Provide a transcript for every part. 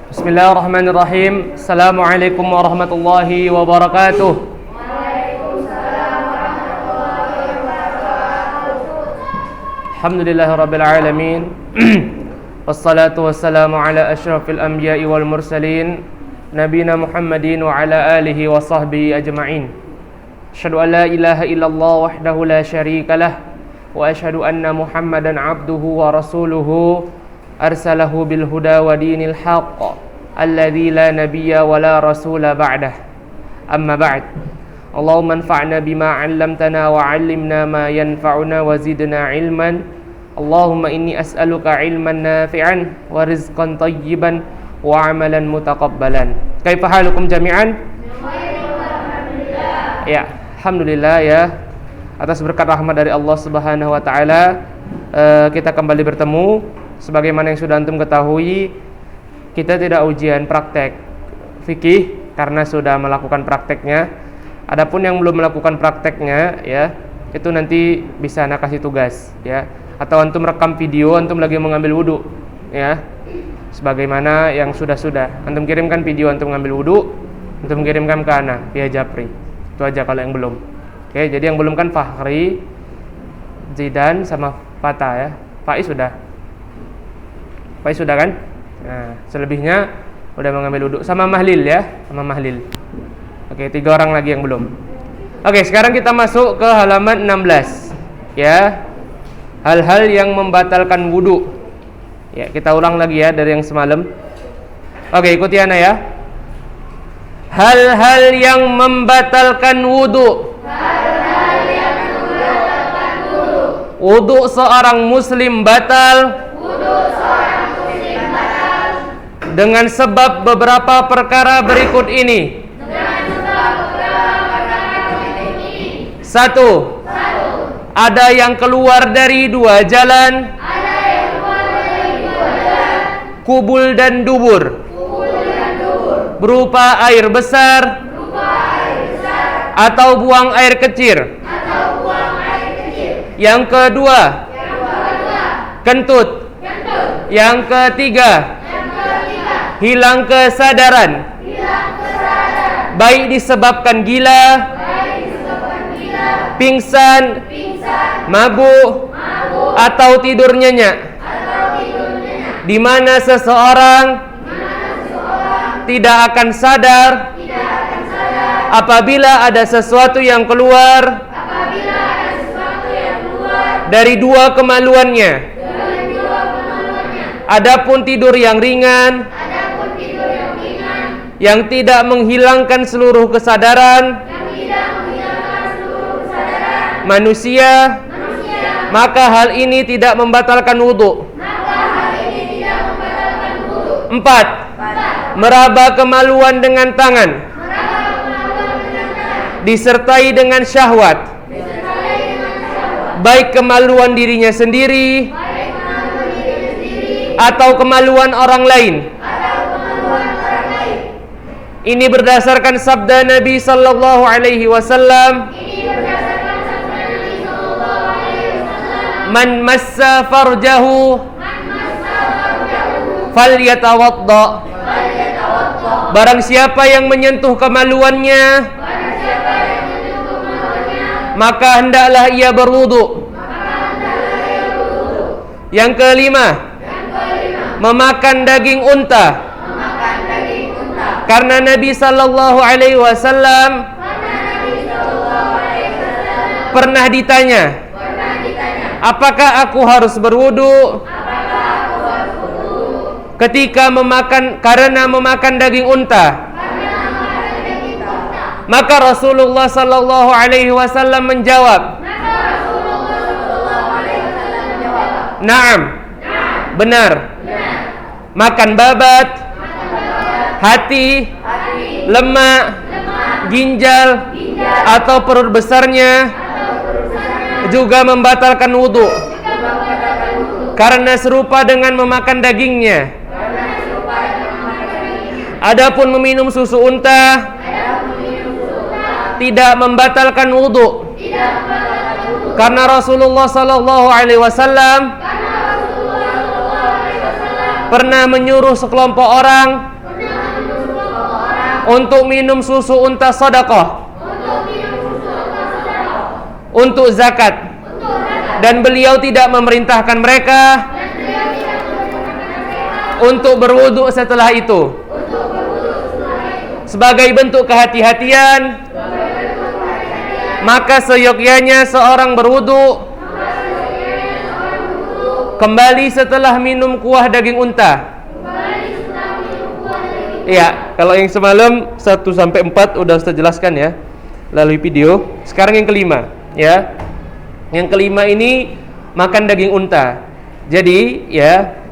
Bismillahirrahmanirrahim. Assalamualaikum warahmatullahi wabarakatuh. Alhamdulillahirabbil alamin. Wassalatu wassalamu ala asyrafil anbiya'i wal mursalin nabiyina Muhammadin wa ala alihi wa sahbihi ajma'in. Asyhadu an la ilaha illallah wahdahu la syarikalah wa asyhadu anna Muhammadan abduhu wa rasuluhu arsalahu bil huda wa dinil haqq alladzi la nabiyya wa la rasula ba'dah. Amma ba'd. Allahumma anfa'na bima 'allamtana wa 'allimna ma yanfa'una wa zidna 'ilman. Allahumma inni as'aluka 'ilman nafi'an wa rizqan thayyiban wa 'amalan mutaqabbalan. Kaifa halukum jami'an? Ya, alhamdulillah ya. Atas berkat rahmat dari Allah Subhanahu wa taala, kita kembali bertemu. Sebagaimana yang sudah antum ketahui, kita tidak ujian praktek fikih karena sudah melakukan prakteknya. Adapun yang belum melakukan prakteknya ya, itu nanti bisa anak kasih tugas ya. Atau antum rekam video antum lagi mengambil wudu ya. Sebagaimana yang sudah-sudah antum kirimkan video antum mengambil wudu, antum kirimkan ke ana via Japri. Itu aja kalau yang belum. Oke, jadi yang belum kan Fahri, Zidan sama Fata ya. Faiz sudah. Faiz sudah kan? Nah, selebihnya udah mengambil wudhu sama Mahlil ya, sama Mahlil. Oke, 3 orang lagi yang belum. Oke, sekarang kita masuk ke halaman 16. Ya. Hal-hal yang membatalkan wudhu. Ya, kita ulang lagi ya dari yang semalam. Oke, ikuti ana ya. Hal-hal yang membatalkan wudhu. Hal-hal yang membatalkan wudhu. Wudhu seorang muslim batal dengan sebab beberapa perkara berikut ini. 1. Ada yang keluar dari 2 jalan. Kubul dan dubur. Berupa air besar. Atau buang air kecil. Yang kedua, kentut. Yang ketiga, hilang kesadaran. Baik disebabkan gila, pingsan, mabuk, atau tidur nyenyak. Di mana seseorang tidak akan sadar apabila ada sesuatu yang keluar dari 2 kemaluannya. Adapun tidur yang ringan, yang tidak menghilangkan seluruh kesadaran manusia, maka hal ini tidak membatalkan wudhu. 4. Meraba kemaluan dengan tangan, disertai dengan syahwat, baik kemaluan dirinya sendiri atau kemaluan orang lain. Ini berdasarkan sabda Nabi sallallahu alaihi wasallam, "Man massa farjahu falyatawadda." Barang siapa yang menyentuh kemaluannya, maka hendaklah ia berwudu. Yang kelima, memakan daging unta. Karena Nabi sallallahu alaihi wasallam pernah ditanya, apakah aku harus berwudu ketika karena memakan daging unta? Maka Rasulullah sallallahu alaihi wasallam menjawab, "Na'am." Benar. Makan babat, hati, lemak, ginjal, atau perut besarnya juga membatalkan wudhu. Karena serupa dengan memakan dagingnya. Adapun meminum susu unta tidak membatalkan wudhu. Karena Rasulullah sallallahu alaihi wasallam pernah menyuruh sekelompok orang untuk minum susu unta sedekah, untuk zakat, dan beliau tidak memerintahkan mereka untuk berwudu setelah itu. Sebagai bentuk kehati-hatian, maka seyogyanya seorang berwudu kembali setelah minum kuah daging unta. Iya, kalau yang semalam 1-4 udah Ustaz jelaskan ya melalui video. Sekarang yang kelima ya. Yang kelima ini makan daging unta. Jadi ya,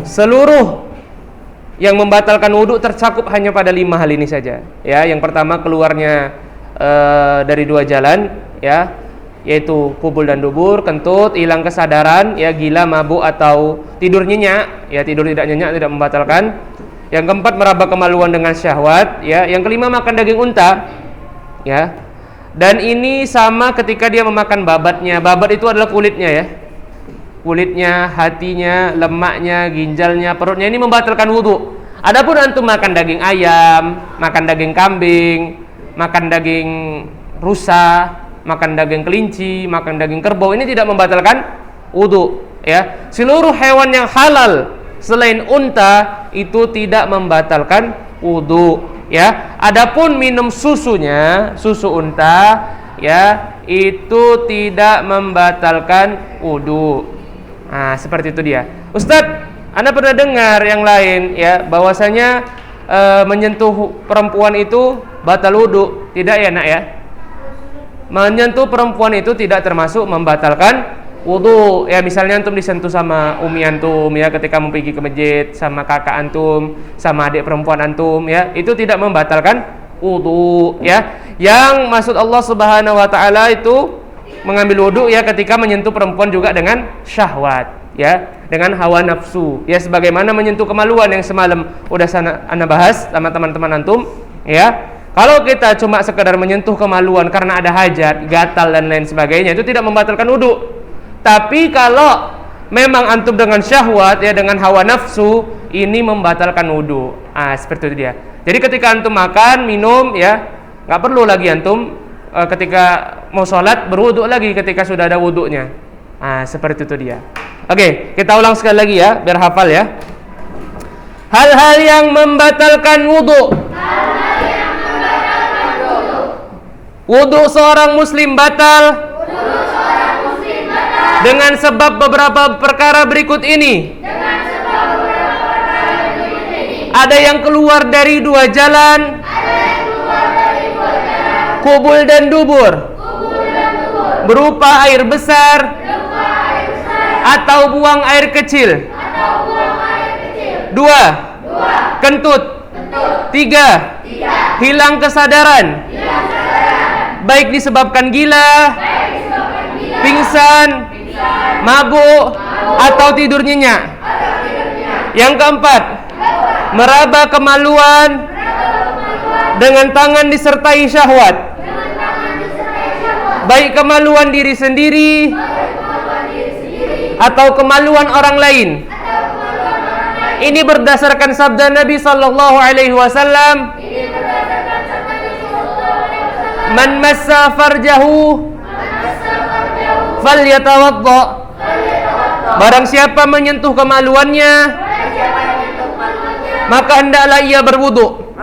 seluruh yang membatalkan wudhu tercakup hanya pada 5 hal ini saja. Ya, yang pertama keluarnya dari 2 jalan, ya, yaitu kubul dan dubur, kentut, hilang kesadaran, ya, gila, mabuk atau tidur nyenyak. Ya, tidur tidak nyenyak tidak membatalkan. Yang keempat meraba kemaluan dengan syahwat. Ya, yang kelima makan daging unta. Ya, dan ini sama ketika dia memakan babatnya. Babat itu adalah kulitnya ya. Kulitnya, hatinya, lemaknya, ginjalnya, perutnya, ini membatalkan wudhu. Adapun antum makan daging ayam, makan daging kambing, makan daging rusa, makan daging kelinci, makan daging kerbau, ini tidak membatalkan wudhu. Ya, seluruh hewan yang halal selain unta itu tidak membatalkan wudhu. Ya, adapun minum susunya, susu unta, ya, itu tidak membatalkan wudhu. Nah, seperti itu dia. Ustadz, Anda pernah dengar yang lain ya, bahwasanya menyentuh perempuan itu batal wudhu? Tidak ya, Nak ya? Menyentuh perempuan itu tidak termasuk membatalkan wudhu. Ya, misalnya antum disentuh sama umi antum ya ketika mau pergi ke masjid, sama kakak antum, sama adik perempuan antum ya, itu tidak membatalkan wudhu ya. Yang maksud Allah Subhanahu wa taala itu mengambil wudhu ya ketika menyentuh perempuan juga dengan syahwat ya, dengan hawa nafsu ya, sebagaimana menyentuh kemaluan yang semalam udah Anda bahas sama teman-teman antum ya. Kalau kita cuma sekedar menyentuh kemaluan karena ada hajat, gatal dan lain sebagainya, itu tidak membatalkan wudhu. Tapi kalau memang antum dengan syahwat ya, dengan hawa nafsu, ini membatalkan wudhu. Seperti itu dia. Jadi ketika antum makan, minum ya, nggak perlu lagi antum ketika mau sholat berwudhu lagi ketika sudah ada wudhunya. Seperti itu dia. Oke, kita ulang sekali lagi ya, biar hafal ya. Hal-hal yang membatalkan wudhu. Wudhu seorang muslim batal dengan sebab beberapa perkara berikut ini. Ada yang keluar dari 2 jalan. Kubul dan dubur. Berupa air besar atau buang air kecil. 2. Kentut. 3. Hilang kesadaran. Baik disebabkan gila, pingsan, mabuk, atau tidur nyenyak. Yang keempat, meraba kemaluan dengan tangan disertai syahwat, baik kemaluan diri sendiri atau kemaluan orang lain. Ini berdasarkan sabda Nabi sallallahu alaihi wasallam, "Man massa farjahu falyatawadda." Barang siapa menyentuh kemaluannya, maka hendaklah ia berwudu.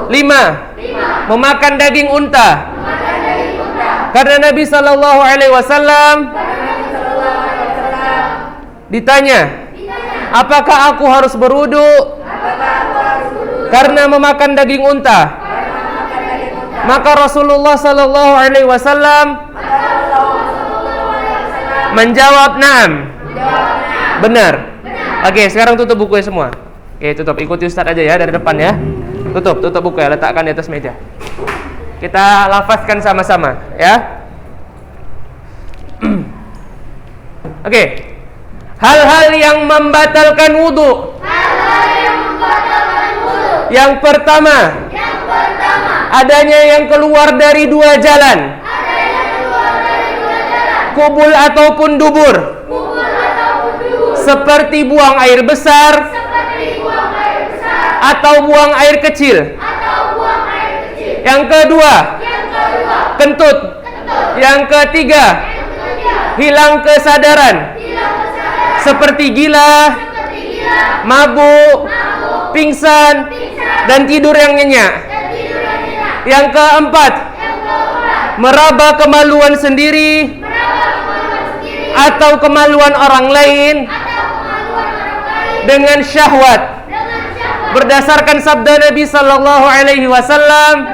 5. Memakan daging unta. Karena Nabi sallallahu alaihi wasallam ditanya, apakah aku harus berwudu karena memakan daging unta? Maka Rasulullah sallallahu alaihi wasallam menjawab, "Na'am." Benar. Oke, sekarang tutup bukunya semua. Oke, tutup. Ikuti Ustaz aja ya dari depan ya. Tutup buku ya, letakkan di atas meja. Kita lafazkan sama-sama ya. Oke. Hal-hal yang membatalkan wudu. Yang pertama, adanya yang keluar dari 2 jalan. Kubul ataupun dubur. seperti buang air besar atau buang air kecil. Yang kedua, kentut. Yang ketiga, hilang kesadaran, seperti gila, mabuk, pingsan, dan tidur yang nyenyak. Yang keempat, meraba kemaluan sendiri atau kemaluan orang lain dengan syahwat. Berdasarkan sabda Nabi sallallahu alaihi wasallam,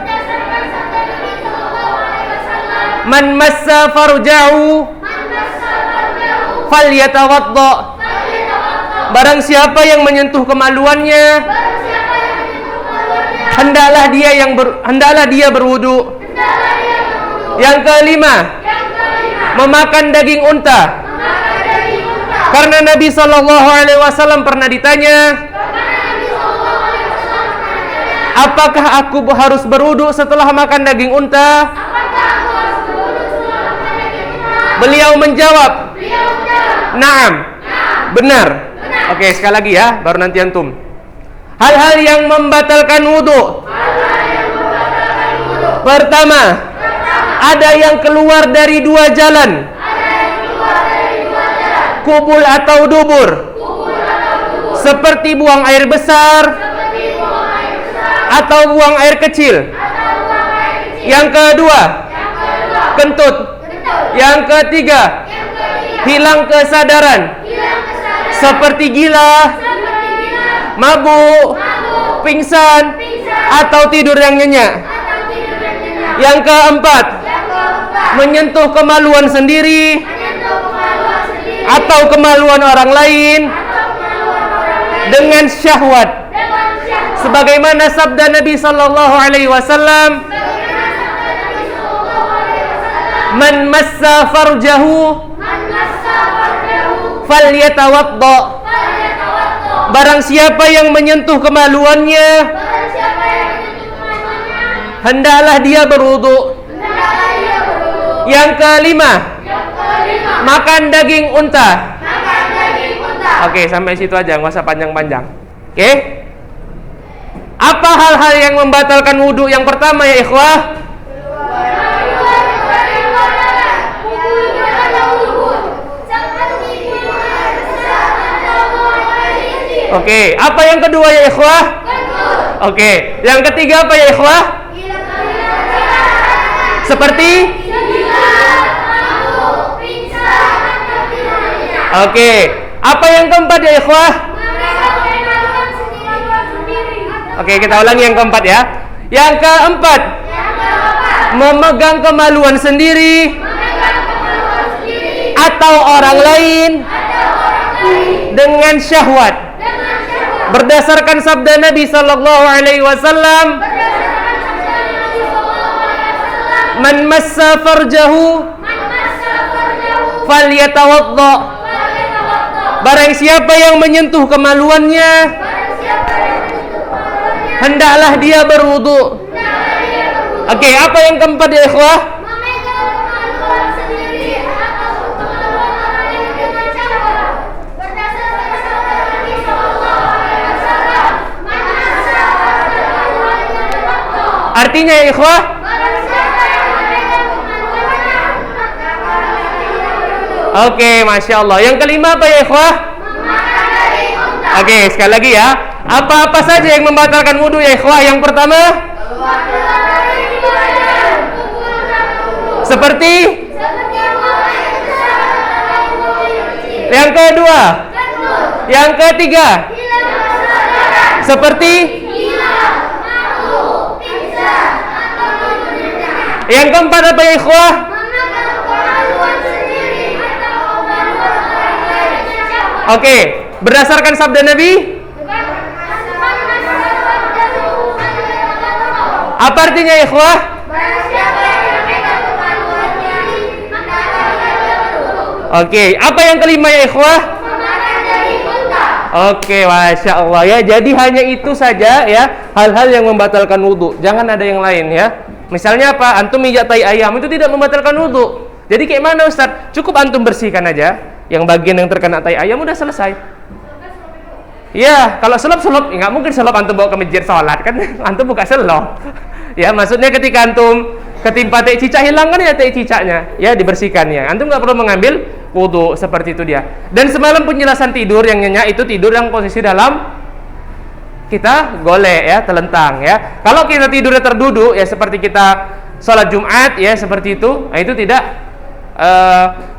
"Man massa farjahu falyatawadda." Barang siapa yang menyentuh kemaluannya, hendaklah dia berwudu. Yang kelima, memakan daging unta. Karena Nabi sallallahu alaihi wasallam pernah ditanya, apakah aku harus berwudu setelah makan daging unta? Beliau menjawab, "Na'am." Benar. Oke, sekali lagi ya, baru nanti antum. Hal-hal yang membatalkan wudu. Pertama, ada yang keluar dari dua jalan. Kubul atau dubur. Seperti buang air besar atau buang air kecil. Yang kedua, kentut. Yang ketiga, hilang kesadaran, seperti gila, mabuk, pingsan, atau tidur yang nyenyak. Yang keempat, menyentuh kemaluan sendiri atau kemaluan orang lain dengan syahwat. Sebagaimana sabda Nabi sallallahu alaihi wasallam, "Man massa farjahu falyatawadda." Barang siapa yang menyentuh kemaluannya, hendaklah dia berwudu. Yang kelima, makan daging unta. Oke, sampai situ aja, nggak usah panjang-panjang. Oke? Apa hal-hal yang membatalkan wudu? Yang pertama ya ikhwah, oke, apa yang kedua ya ikhwah? Oke, yang ketiga apa ya ikhwah? Seperti? Oke, apa yang keempat ya ikhwah? Oke, kita ulangi yang keempat ya. Yang keempat, memegang kemaluan sendiri atau orang lain dengan syahwat. Berdasarkan sabda Nabi sallallahu alaihi wasallam, "Man massa farjahu falyatawadda." Barang siapa yang menyentuh kemaluannya, hendaklah dia berwudu. Oke, apa yang keempat ya ikhwah? Artinya ya ikhwah, oke, Masya Allah. Yang kelima apa ya ikhwah? Oke, sekali lagi ya. Apa-apa saja yang membatalkan wudu ya ikhwah? Yang pertama, seperti? Yang kedua? Yang ketiga? Seperti? Yang keempat apa ya ikhwah? Oke, berdasarkan sabda Nabi, apa artinya ikhwah? Oke, apa yang kelima ya ikhwah? Oke, Masya Allah ya. Jadi hanya itu saja ya, hal-hal yang membatalkan wudu. Jangan ada yang lain ya. Misalnya apa? Antum mijat tai ayam itu tidak membatalkan wudu. Jadi kayak mana Ustaz? Cukup antum bersihkan aja. yang bagian yang terkena tai ayam udah selesai. Ya, kalau selop, nggak mungkin selop antum bawa ke masjid sholat kan, antum buka selop. Ya, maksudnya ketika antum ketimpa tai cicak, hilangkan ya tai cicaknya, ya dibersihkan ya. Antum nggak perlu mengambil wudu, seperti itu dia. Dan semalam penjelasan tidur yang nyenyak itu tidur yang posisi dalam kita golek ya, telentang ya. Kalau kita tidurnya terduduk ya seperti kita sholat Jumat ya seperti itu, nah itu tidak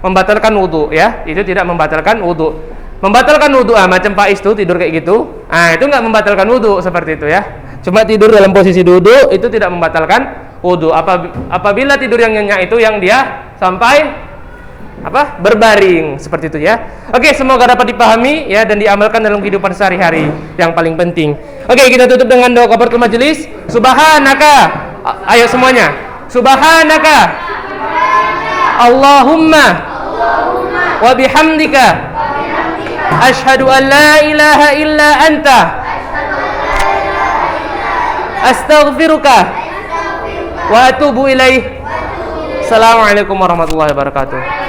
membatalkan wudu ya, itu tidak membatalkan wudu. Membatalkan wudu macam Faiz tuh tidur kayak gitu, nah itu nggak membatalkan wudu seperti itu ya. Cuma tidur dalam posisi duduk itu tidak membatalkan wudu. Apabila tidur yang nyenyak itu yang dia sampai berbaring seperti itu ya. Oke, semoga dapat dipahami ya dan diamalkan dalam kehidupan sehari-hari yang paling penting. Oke, kita tutup dengan doa kafaratul majelis. Subhanaka, ayo semuanya. Subhanaka, Allahumma wa bihamdika asyhadu an la ilaha illa anta astaghfiruka wa atubu ilaih. Assalamualaikum warahmatullahi wabarakatuh.